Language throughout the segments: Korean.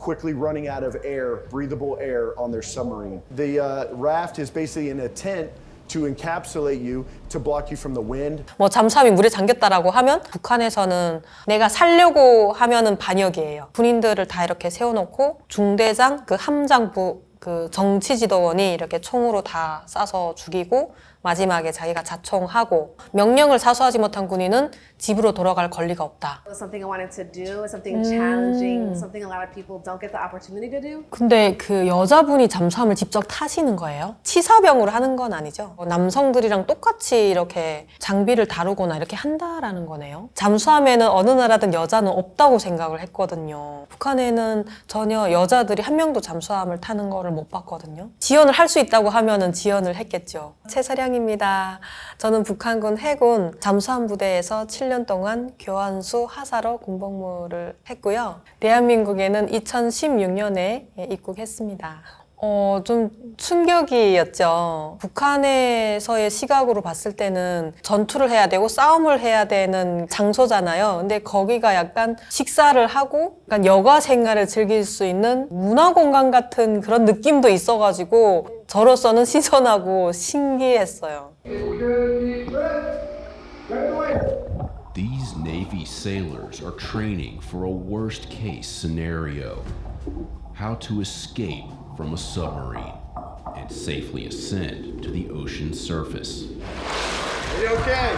quickly running out of air, breathable air on their submarine. The raft is basically in a tent to encapsulate you, to block you from the wind. 뭐 잠수함이 물에 잠겼다라고 하면 북한에서는 내가 살려고 하면은 반역이에요. 군인들을 다 이렇게 세워놓고 중대장, 그 함장부, 그 정치지도원이 이렇게 총으로 다 쏴서 죽이고 마지막에 자기가 자총하고 명령을 사수하지 못한 군인은 집으로 돌아갈 권리가 없다. Something I wanted to do, something challenging, something a lot of people don't get the opportunity to do. 근데 그 여자분이 잠수함을 직접 타시는 거예요? 치사병으로 하는 건 아니죠? 남성들이랑 똑같이 이렇게 장비를 다루거나 이렇게 한다라는 거네요. 잠수함에는 어느 나라든 여자는 없다고 생각을 했거든요. 북한에는 전혀 여자들이 한 명도 잠수함을 타는 거를 못 봤거든요. 지원을 할 수 있다고 하면은 지원을 했겠죠. 최서량입니다. 저는 북한군 해군 잠수함 부대에서 7년 동안 교환수 하사로 군복무를 했고요. 대한민국에는 2016년에 입국했습니다. 좀 충격이었죠. 북한에서의 시각으로 봤을 때는 전투를 해야 되고 싸움을 해야 되는 장소잖아요. 근데 거기가 약간 식사를 하고 약간 여가 생활을 즐길 수 있는 문화공간 같은 그런 느낌도 있어가지고 저로서는 신선하고 신기했어요. These Navy sailors are training for a worst case scenario. How to escape from a submarine and safely ascend to the ocean's surface. Are you okay?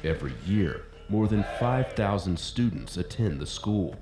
Every year, more than 5,000 students attend the school.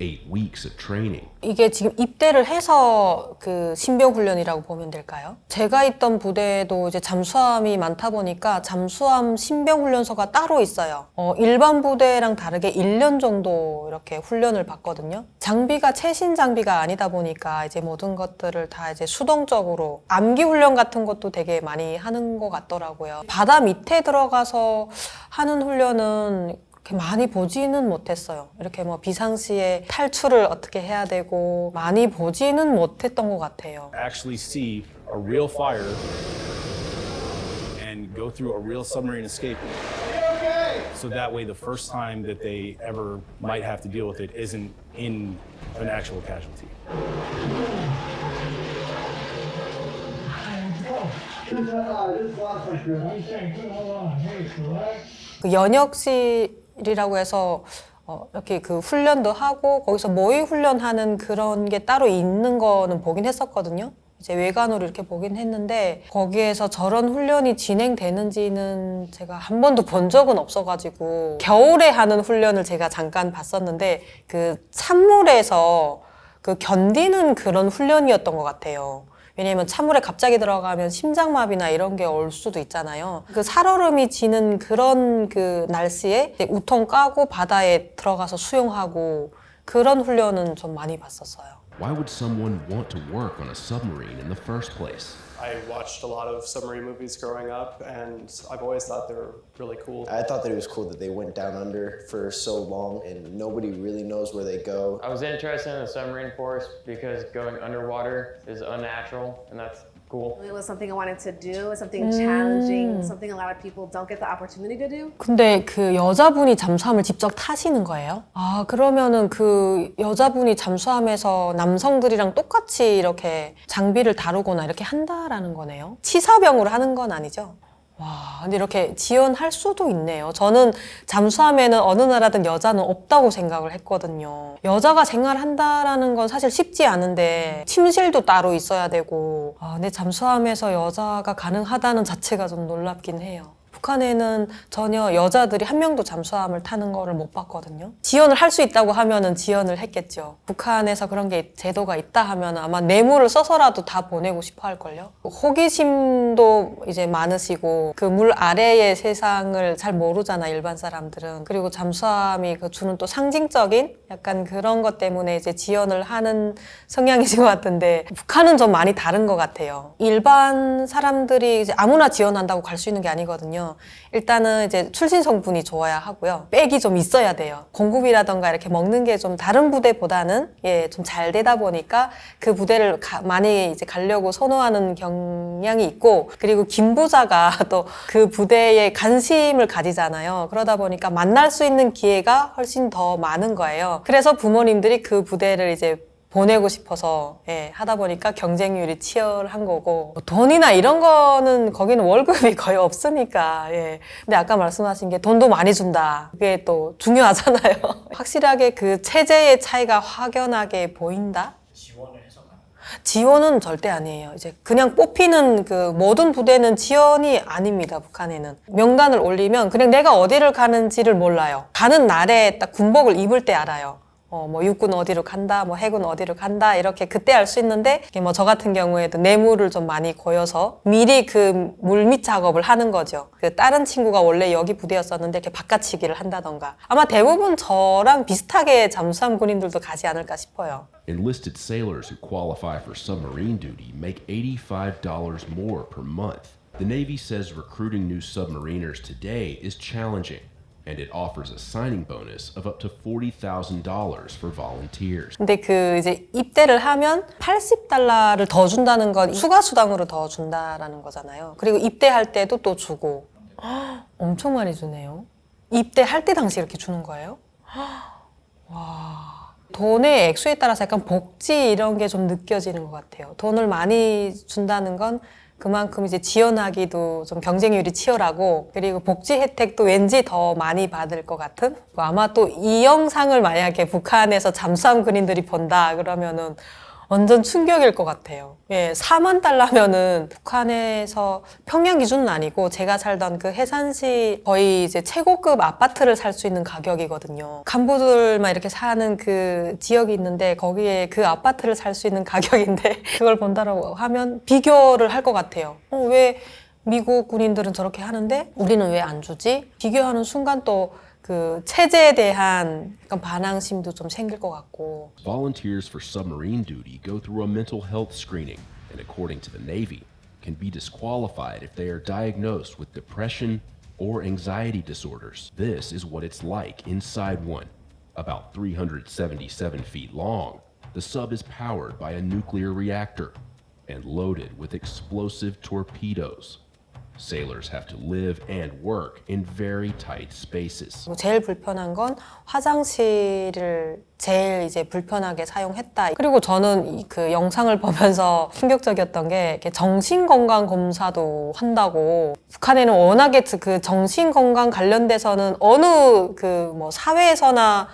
8 weeks of training. 이게 지금 입대를 해서 그 신병 훈련이라고 보면 될까요? 제가 있던 부대도 이제 잠수함이 많다 보니까 잠수함 신병 훈련소가 따로 있어요. 일반 부대랑 다르게 1년 정도 이렇게 훈련을 받거든요. 장비가 최신 장비가 아니다 보니까 이제 모든 것들을 다 이제 수동적으로 암기 훈련 같은 것도 되게 많이 하는 것 같더라고요. 바다 밑에 들어가서 하는 훈련은 많이 보지는 못했어요. 이렇게 뭐 비상시에 탈출을 어떻게 해야 되고 많이 보지는 못했던 것 같아요. Actually see a real fire and go through a real submarine escape. So that way the first time that they ever might have to deal with it isn't in an actual casualty. 그 연역실이라고 해서 이렇게 그 훈련도 하고 거기서 모의 훈련하는 그런 게 따로 있는 거는 보긴 했었거든요. 이제 외관으로 이렇게 보긴 했는데 거기에서 저런 훈련이 진행되는지는 제가 한 번도 본 적은 없어가지고 겨울에 하는 훈련을 제가 잠깐 봤었는데 그 찬물에서 그 견디는 그런 훈련이었던 것 같아요. 왜냐면 찬물에 갑자기 들어가면 심장마비나 이런 게 올 수도 있잖아요. 그 살얼음이 지는 그런 그 날씨에 우통 까고 바다에 들어가서 수영하고 그런 훈련은 좀 많이 봤었어요. Why would someone want to work on a submarine in the first place? I watched a lot of submarine movies growing up, and I've always thought they were really cool. I thought that it was cool that they went down under for so long and nobody really knows where they go. I was interested in the submarine force because going underwater is unnatural, and that's cool. It was something I wanted to do, something challenging, something a lot of people don't get the opportunity to do. 근데 그 여자분이 잠수함을 직접 타시는 거예요? 아, 그러면은 그 여자분이 잠수함에서 남성들이랑 똑같이 이렇게 장비를 다루거나 이렇게 한다라는 거네요. 치사병으로 하는 건 아니죠? 와, 근데 이렇게 지원할 수도 있네요. 저는 잠수함에는 어느 나라든 여자는 없다고 생각을 했거든요. 여자가 생활한다라는 건 사실 쉽지 않은데 침실도 따로 있어야 되고 근데 잠수함에서 여자가 가능하다는 자체가 좀 놀랍긴 해요. 북한에는 전혀 여자들이 한 명도 잠수함을 타는 거를 못 봤거든요. 지원을 할 수 있다고 하면은 지원을 했겠죠. 북한에서 그런 게 제도가 있다 하면 아마 뇌물을 써서라도 다 보내고 싶어 할걸요. 호기심도 이제 많으시고 그 물 아래의 세상을 잘 모르잖아, 일반 사람들은. 그리고 잠수함이 그 주는 또 상징적인 약간 그런 것 때문에 이제 지원을 하는 성향이신 것 같은데 북한은 좀 많이 다른 것 같아요. 일반 사람들이 이제 아무나 지원한다고 갈 수 있는 게 아니거든요. 하면요. 일단은 이제 출신 성분이 좋아야 하고요. 백이 좀 있어야 돼요. 공급이라던가 이렇게 먹는 게 좀 다른 부대보다는 예, 좀 잘 되다 보니까 그 부대를 많이 이제 가려고 선호하는 경향이 있고, 그리고 김부자가 또 그 부대에 관심을 가지잖아요. 그러다 보니까 만날 수 있는 기회가 훨씬 더 많은 거예요. 그래서 부모님들이 그 부대를 이제 보내고 싶어서 예, 하다 보니까 경쟁률이 치열한 거고, 뭐 돈이나 이런 거는 거기는 월급이 거의 없으니까 예. 근데 아까 말씀하신 게 돈도 많이 준다, 그게 또 중요하잖아요. 확실하게 그 체제의 차이가 확연하게 보인다? 지원은 절대 아니에요. 이제 그냥 뽑히는 그 모든 부대는 지원이 아닙니다. 북한에는 명단을 올리면 그냥 내가 어디를 가는지를 몰라요. 가는 날에 딱 군복을 입을 때 알아요. 뭐 육군 어디로 간다, 뭐 해군 어디로 간다, 이렇게 그때 알 수 있는데, 뭐 저 같은 경우에도 뇌물을 좀 많이 고여서 미리 그 물밑 작업을 하는 거죠. 그 다른 친구가 원래 여기 부대였었는데 이렇게 바꿔치기를 한다던가. 아마 대부분 저랑 비슷하게 잠수함 군인들도 가지 않을까 싶어요. Enlisted sailors who qualify for submarine duty make $85 more per month. The Navy says recruiting new submariners today is challenging, and it offers a signing bonus of up to $40,000 for volunteers. 근데 그 이제 입대를 하면 $80를 더 준다는 건 추가 수당으로 더 준다라는 거잖아요. 그리고 입대할 때도 또 주고. 엄청 많이 주네요. 입대할 때 당시 이렇게 주는 거예요? 와. 돈의 액수에 따라서 약간 복지 이런 게 좀 느껴지는 것 같아요. 돈을 많이 준다는 건 그만큼 이제 지원하기도 좀 경쟁률이 치열하고, 그리고 복지 혜택도 왠지 더 많이 받을 것 같은? 아마 또 이 영상을 만약에 북한에서 잠수함 군인들이 본다 그러면은 완전 충격일 것 같아요. 예, $40,000면은 북한에서 평양 기준은 아니고 제가 살던 그 해산시 거의 이제 최고급 아파트를 살 수 있는 가격이거든요. 간부들만 이렇게 사는 그 지역이 있는데 거기에 그 아파트를 살 수 있는 가격인데 그걸 본다라고 하면 비교를 할 것 같아요. 왜 미국 군인들은 저렇게 하는데 우리는 왜 안 주지? 비교하는 순간 또 그 체제에 대한 약간 반항심도 좀 생길 것 같고. Volunteers for submarine duty go through a mental health screening, and according to the Navy, can be disqualified if they are diagnosed with depression or anxiety disorders. This is what it's like inside one. About 377 feet long, the sub is powered by a nuclear reactor and loaded with explosive torpedoes. Sailors have to live and work in very tight spaces. 제일 불편한 건 화장실을 제일 이제 불편하게 사용했다. 그리고 저는 그 영상을 보면서 충격적이었던 게 이렇게 정신건강 검사도 한다고. 북한에는 워낙에 그 정신건강 관련돼서는 어느 그 뭐 사회에서나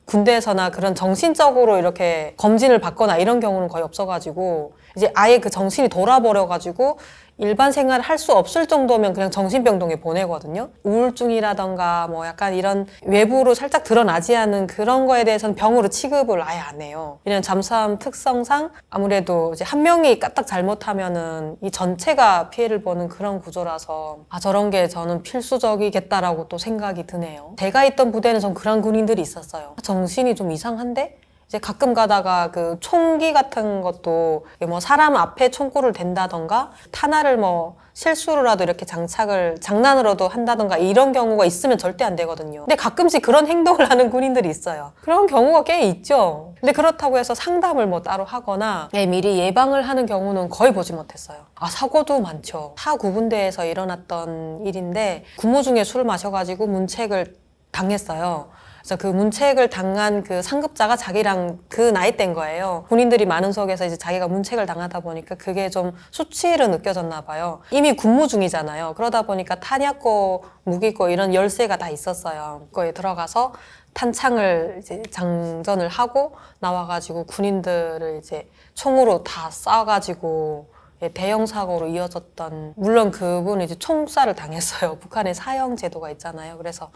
군대에서나 그런 정신적으로 이렇게 검진을 받거나 이런 경우는 거의 없어가지고, 이제 아예 그 정신이 돌아버려가지고 일반 생활을 할 수 없을 정도면 그냥 정신병동에 보내거든요. 우울증이라던가 뭐 약간 이런 외부로 살짝 드러나지 않은 그런 거에 대해서는 병으로 취급을 아예 안 해요. 왜냐면 잠수함 특성상 아무래도 이제 한 명이 까딱 잘못하면은 이 전체가 피해를 보는 그런 구조라서 저런 게 저는 필수적이겠다라고 또 생각이 드네요. 제가 있던 부대는 좀 그런 군인들이 있었어요. 정신이 좀 이상한데? 이제 가끔 가다가 그 총기 같은 것도 뭐 사람 앞에 총구를 댄다던가 탄화를 뭐 실수로라도 이렇게 장착을 장난으로도 한다던가 이런 경우가 있으면 절대 안 되거든요. 근데 가끔씩 그런 행동을 하는 군인들이 있어요. 그런 경우가 꽤 있죠. 근데 그렇다고 해서 상담을 뭐 따로 하거나 미리 예방을 하는 경우는 거의 보지 못했어요. 사고도 많죠. 타 구분대에서 일어났던 일인데 군무 중에 술을 마셔가지고 문책을 당했어요. 그래서 그 문책을 당한 그 상급자가 자기랑 그 나이대인 거예요. 군인들이 많은 속에서 이제 자기가 문책을 당하다 보니까 그게 좀 수치로 느껴졌나 봐요. 이미 군무 중이잖아요. 그러다 보니까 탄약고, 무기고 이런 열쇠가 다 있었어요. 거기에 들어가서 탄창을 이제 장전을 하고 나와가지고 군인들을 이제 총으로 다 쏴가지고 대형 사고로 이어졌던, 물론 그분은 이제 총살을 당했어요. 북한에 사형 제도가 있잖아요. 그래서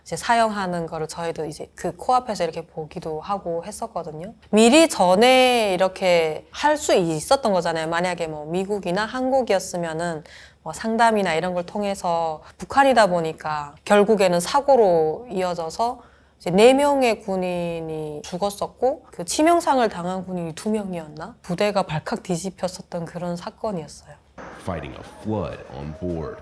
이제 사용하는 거를 저희도 이제 그 코앞에서 이렇게 보기도 하고 했었거든요. 미리 전에 이렇게 할 수 있었던 거잖아요. 만약에 뭐 미국이나 한국이었으면은 뭐 상담이나 이런 걸 통해서, 북한이다 보니까 결국에는 사고로 이어져서 이제 4명의 군인이 죽었었고 그 치명상을 당한 군인이 2명이었나? 부대가 발칵 뒤집혔었던 그런 사건이었어요. Fighting a flood on board.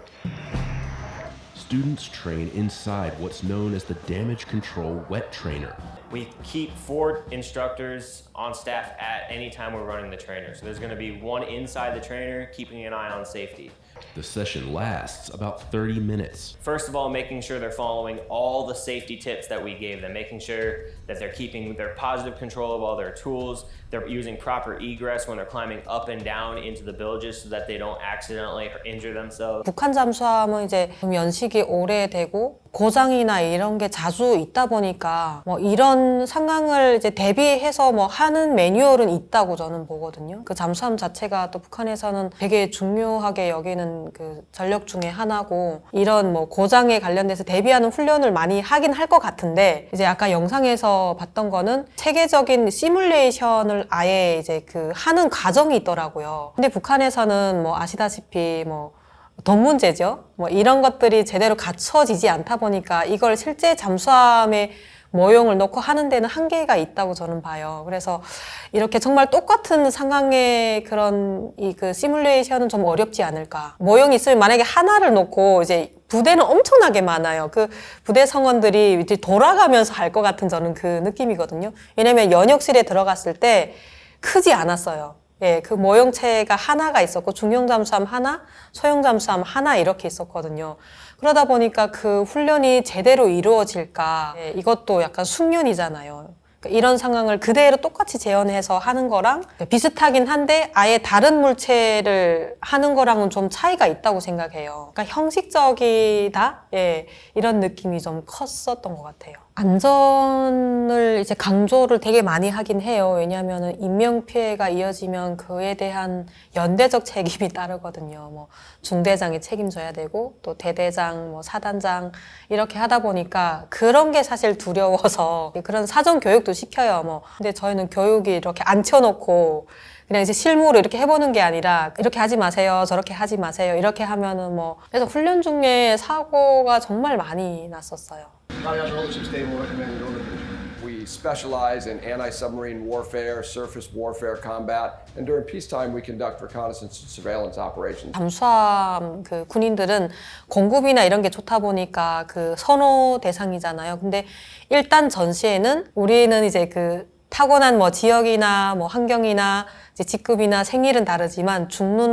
students train inside what's known as the Damage Control Wet Trainer. We keep 4 instructors on staff at any time we're running the trainer. So there's going to be 1 inside the trainer, keeping an eye on safety. The session lasts about 30 minutes. First of all, making sure they're following all the safety tips that we gave them, making sure that they're keeping their positive control of all their tools, they're using proper egress when they're climbing up and down into the bilges so that they don't accidentally injure themselves. 북한 잠수함은 이제 좀 연식이 오래되고 고장이나 이런 게 자주 있다 보니까 뭐 이런 상황을 이제 대비해서 뭐 하는 매뉴얼은 있다고 저는 보거든요. 그 잠수함 자체가 또 북한에서는 되게 중요하게 여기는 그 전력 중에 하나고 이런 뭐 고장에 관련돼서 대비하는 훈련을 많이 하긴 할 것 같은데 이제 아까 영상에서 봤던 거는 체계적인 시뮬레이션을 아예 이제 그 하는 과정이 있더라고요. 근데 북한에서는 뭐 아시다시피 뭐 돈 문제죠. 뭐 이런 것들이 제대로 갖춰지지 않다 보니까 이걸 실제 잠수함에 모형을 넣고 하는 데는 한계가 있다고 저는 봐요. 그래서 이렇게 정말 똑같은 상황의 그런 그 시뮬레이션은 좀 어렵지 않을까. 모형이 있으면 만약에 하나를 놓고 이제 부대는 엄청나게 많아요. 그 부대 성원들이 이제 돌아가면서 할 것 같은 저는 그 느낌이거든요. 왜냐면 연역실에 들어갔을 때 크지 않았어요. 예, 그 모형체가 하나가 있었고 중형 잠수함 하나, 소형 잠수함 하나 이렇게 있었거든요. 그러다 보니까 그 훈련이 제대로 이루어질까? 예, 이것도 약간 숙련이잖아요. 그러니까 이런 상황을 그대로 똑같이 재현해서 하는 거랑 비슷하긴 한데 아예 다른 물체를 하는 거랑은 좀 차이가 있다고 생각해요. 그러니까 형식적이다? 예, 이런 느낌이 좀 컸었던 것 같아요. 안전을 이제 강조를 되게 많이 하긴 해요. 왜냐하면 인명피해가 이어지면 그에 대한 연대적 책임이 따르거든요. 뭐 중대장이 책임져야 되고 또 대대장, 뭐 사단장 이렇게 하다 보니까 그런 게 사실 두려워서 그런 사전 교육도 시켜요. 뭐 근데 저희는 교육이 이렇게 앉혀놓고 그냥 이제 실무로 이렇게 해보는 게 아니라 이렇게 하지 마세요, 저렇게 하지 마세요 이렇게 하면은 뭐 그래서 훈련 중에 사고가 정말 많이 났었어요. We specialize in anti-submarine warfare, surface warfare combat, and during peacetime we conduct reconnaissance and surveillance operations. 잠수함 그 군인들은 공급이나 이런 게 좋다 보니까 그 선호 대상이잖아요. 근데 일단 전시에는 우리는 이제 그 타고난 뭐 지역이나 뭐 환경이나 이제 직급이나 생일은 다르지만 죽는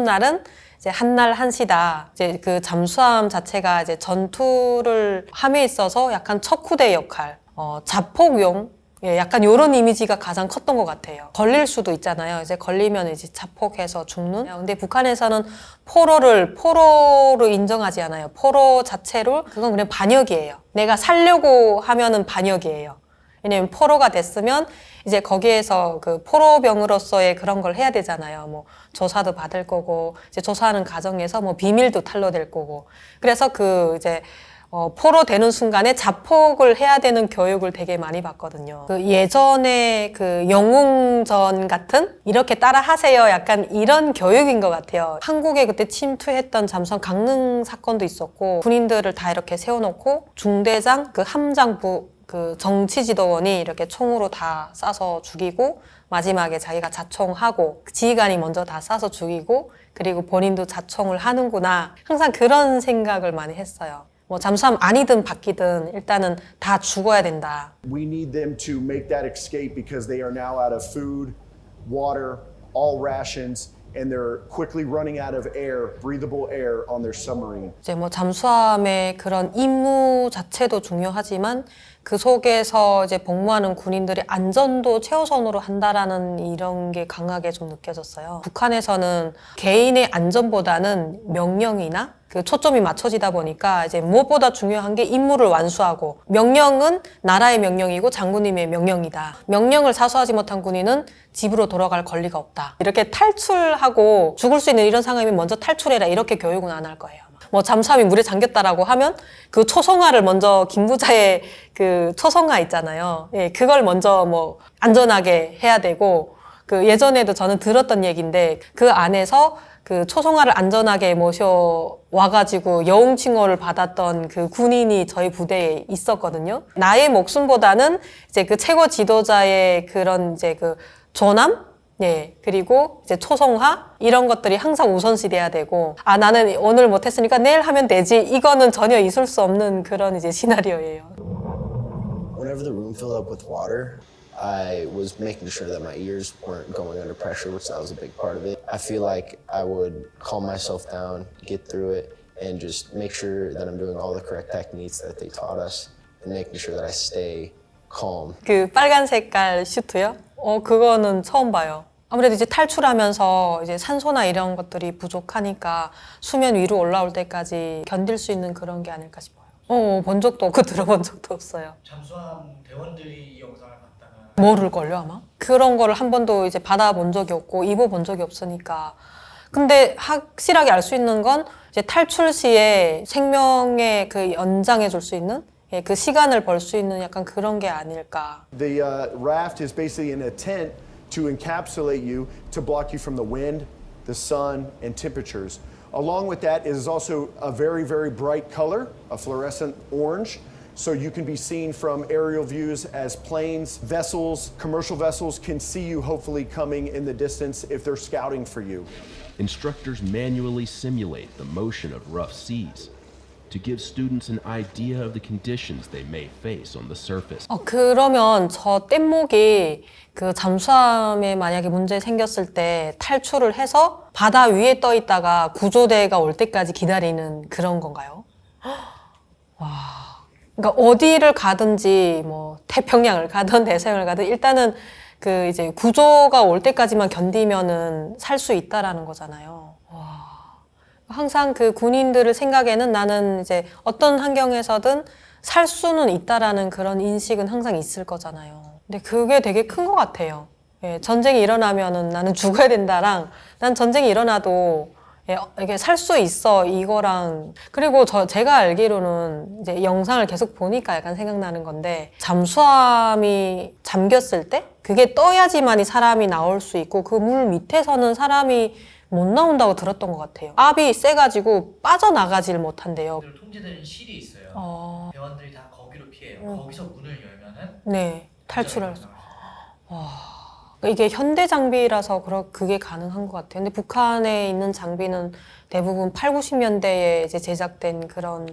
날은 이제 한날 한시다. 이제 그 잠수함 자체가 이제 전투를 함에 있어서 약간 척후대 역할, 자폭용, 예, 약간 이런 이미지가 가장 컸던 것 같아요. 걸릴 수도 있잖아요. 이제 걸리면 이제 자폭해서 죽는. 근데 북한에서는 포로로 인정하지 않아요. 포로 자체로 그건 그냥 반역이에요. 내가 살려고 하면은 반역이에요. 왜냐면 포로가 됐으면 이제 거기에서 그 포로병으로서의 그런 걸 해야 되잖아요. 뭐 조사도 받을 거고 이제 조사하는 과정에서 뭐 비밀도 탄로될 거고. 그래서 그 이제 포로 되는 순간에 자폭을 해야 되는 교육을 되게 많이 받거든요. 그 예전에 그 영웅전 같은 이렇게 따라 하세요. 약간 이런 교육인 것 같아요. 한국에 그때 침투했던 잠수함 강릉 사건도 있었고 군인들을 다 이렇게 세워놓고 중대장 그 함장부 그 정치지도원이 이렇게 총으로 다 쏴서 죽이고 마지막에 자기가 자총하고 지휘관이 먼저 다 쏴서 죽이고 그리고 본인도 자총을 하는구나. 항상 그런 생각을 많이 했어요. 뭐 잠수함 아니든 바뀌든 일단은 다 죽어야 된다. We need them to make that escape because they are now out of food, water, all rations. And they're quickly running out of air, breathable air on their submarine. 이제 뭐 잠수함의 그런 임무 자체도 중요하지만 그 속에서 이제 복무하는 군인들의 안전도 최우선으로 한다라는 이런 게 강하게 좀 느껴졌어요. 북한에서는 개인의 안전보다는 명령이나 그 초점이 맞춰지다 보니까 이제 무엇보다 중요한 게 임무를 완수하고 명령은 나라의 명령이고 장군님의 명령이다. 명령을 사수하지 못한 군인은 집으로 돌아갈 권리가 없다. 이렇게 탈출하고 죽을 수 있는 이런 상황이면 먼저 탈출해라. 이렇게 교육은 안 할 거예요. 뭐 잠수함이 물에 잠겼다라고 하면 그 초성화를 먼저 김부자의 그 초성화 있잖아요. 예, 그걸 먼저 뭐 안전하게 해야 되고 그 예전에도 저는 들었던 얘기인데 그 안에서 그 초성화를 안전하게 모셔 와가지고 여웅칭호를 받았던 그 군인이 저희 부대에 있었거든요. 나의 목숨보다는 이제 그 최고 지도자의 그런 이제 그 존엄? 예, 그리고 이제 초성화 이런 것들이 항상 우선시 돼야 되고 아 나는 오늘 못했으니까 내일 하면 되지 이거는 전혀 있을 수 없는 그런 이제 시나리오예요. Whenever the room filled up with water, I was making sure that my ears weren't going under pressure, which that was a big part of it. I feel like I would calm myself down, get through it, and just make sure that I'm doing all the correct techniques that they taught us, and making sure that I stay calm. 그 빨간 색깔 슈트요? 그거는 처음 봐요. 아무래도 이제 탈출하면서 이제 산소나 이런 것들이 부족하니까 수면 위로 올라올 때까지 견딜 수 있는 그런 게 아닐까 싶어요. 본 적도 없고 들어본 적도 없어요. 잠수함 대원들이 이 영상을 봤다면 모를걸요 아마? 그런 거를 한 번도 이제 받아본 적이 없고 입어본 적이 없으니까. 근데 확실하게 알 수 있는 건 이제 탈출 시에 생명의 그 연장해 줄 수 있는 그 시간을 벌 수 있는 약간 그런 게 아닐까. The raft is basically in a tent to encapsulate you, to block you from the wind, the sun, and temperatures. Along with that is also a very, very bright color, a fluorescent orange. So you can be seen from aerial views as planes, vessels, commercial vessels can see you hopefully coming in the distance if they're scouting for you. Instructors manually simulate the motion of rough seas to give students an idea of the conditions they may face on the surface. 그러면 저 뗏목이 그 잠수함에 만약에 문제 생겼을 때 탈출을 해서 바다 위에 떠 있다가 구조대가 올 때까지 기다리는 그런 건가요? 와. 그러니까 어디를 가든지 뭐 태평양을 가든 대서양을 가든 일단은 그 이제 구조가 올 때까지만 견디면은 살 수 있다라는 거잖아요. 와. 항상 그 군인들을 생각에는 나는 이제 어떤 환경에서든 살 수는 있다라는 그런 인식은 항상 있을 거잖아요. 근데 그게 되게 큰 것 같아요. 예, 전쟁이 일어나면은 나는 죽어야 된다랑 난 전쟁이 일어나도 이게 살 수 있어 이거랑 그리고 제가 알기로는 이제 영상을 계속 보니까 약간 생각나는 건데 잠수함이 잠겼을 때 그게 떠야지만이 사람이 나올 수 있고 그 물 밑에서는 사람이 못 나온다고 들었던 것 같아요. 압이 세가지고 빠져나가질 못한대요. 통제되는 실이 있어요. 대원들이 다 거기로 피해요. 거기서 문을 열면은 네, 탈출할 수. 이게 현대 장비라서 그게 가능한 것 같아요. 근데 북한에 있는 장비는 대부분 8, 90년대에 이제 제작된 그런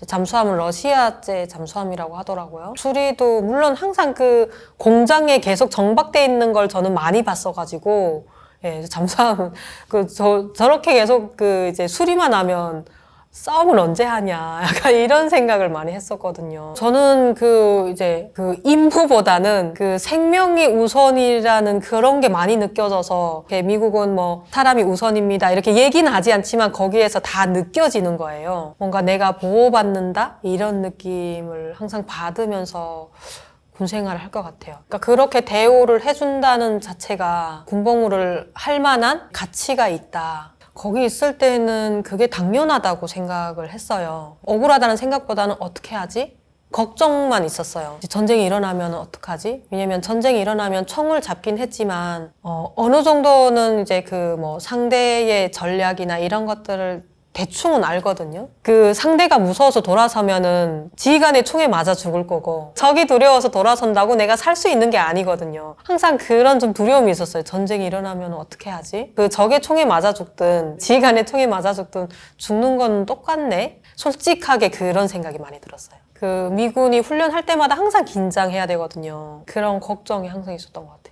잠수함은 러시아제 잠수함이라고 하더라고요. 수리도 물론 항상 그 공장에 계속 정박돼 있는 걸 저는 많이 봤어가지고 예, 잠수함은 저렇게 계속 이제 수리만 하면 싸움을 언제 하냐 약간 이런 생각을 많이 했었거든요. 저는 이제 임무보다는 생명이 우선이라는 그런 게 많이 느껴져서 미국은 뭐 사람이 우선입니다 이렇게 얘기는 하지 않지만 거기에서 다 느껴지는 거예요. 뭔가 내가 보호받는다 이런 느낌을 항상 받으면서 군 생활을 할 것 같아요. 그러니까 그렇게 대우를 해준다는 자체가 군복무를 할 만한 가치가 있다. 거기 있을 때는 그게 당연하다고 생각을 했어요. 억울하다는 생각보다는 어떻게 하지? 걱정만 있었어요. 전쟁이 일어나면 어떡하지? 왜냐면 전쟁이 일어나면 총을 잡긴 했지만 어느 정도는 이제 상대의 전략이나 이런 것들을 대충은 알거든요. 상대가 무서워서 돌아서면은 지휘관의 총에 맞아 죽을 거고 적이 두려워서 돌아선다고 내가 살 수 있는 게 아니거든요. 항상 그런 좀 두려움이 있었어요. 전쟁이 일어나면 어떻게 하지? 적의 총에 맞아 죽든 지휘관의 총에 맞아 죽든 죽는 건 똑같네? 솔직하게 그런 생각이 많이 들었어요. 미군이 훈련할 때마다 항상 긴장해야 되거든요. 그런 걱정이 항상 있었던 것 같아요.